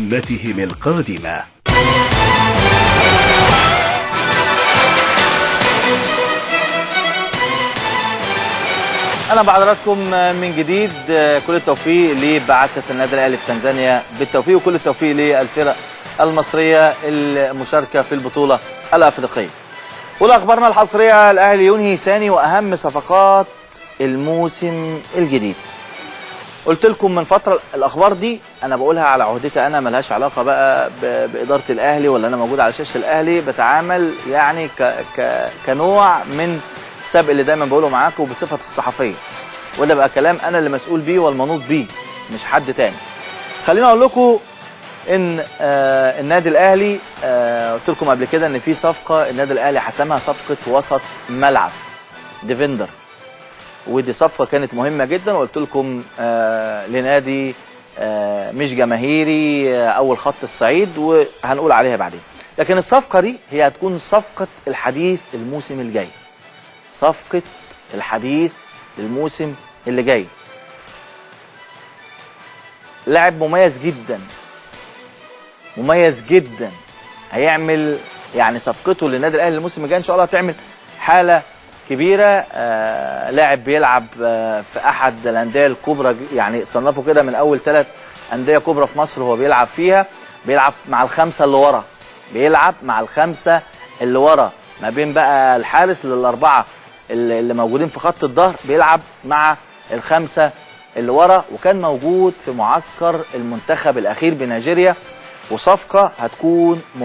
مهمتهم القادمة. أهلا بحضراتكم من جديد. كل التوفيق لبعثة النادي الأهلي في تنزانيا بالتوفيق، وكل التوفيق للفرق المصرية المشاركة في البطولة الأفريقية. والأخبارنا الحصرية: الأهلي ينهي ثاني وأهم صفقات الموسم الجديد. قلت لكم من فترة الأخبار دي أنا بقولها على عهدتي أنا، ملهاش علاقة بقى بإدارة الأهلي ولا أنا موجود على شاشة الأهلي. بتعامل يعني كنوع من السبق اللي دايما بقوله معاكم بصفة الصحفية، وده بقى كلام أنا اللي مسؤول بيه والمنوط بيه مش حد تاني. خليني أقول لكم إن النادي الأهلي قلت لكم قبل كده إن في صفقة النادي الأهلي حسمها، صفقة وسط ملعب ديفندر، ودي صفقة كانت مهمة جدا. وقلت لكم لنادي مش جماهيري أول خط الصعيد، وهنقول عليها بعدين. لكن الصفقة دي هي هتكون صفقة الحديث الموسم الجاي، صفقة الحديث للموسم اللي جاي. لاعب مميز جدا، مميز جدا، هيعمل يعني صفقته للنادي الاهلي الموسم الجاي ان شاء الله هتعمل حاله كبيره. لاعب بيلعب في احد الانديه الكبرى، يعني صنفوا كده من اول 3 انديه كبرى في مصر هو بيلعب فيها. بيلعب مع الخمسه اللي ورا، بيلعب مع الخمسه اللي ورا، ما بين بقى الحارس للاربعه اللي موجودين في خط الظهر، بيلعب مع الخمسه اللي ورا. وكان موجود في معسكر المنتخب الاخير بنيجيريا، وصفقه هتكون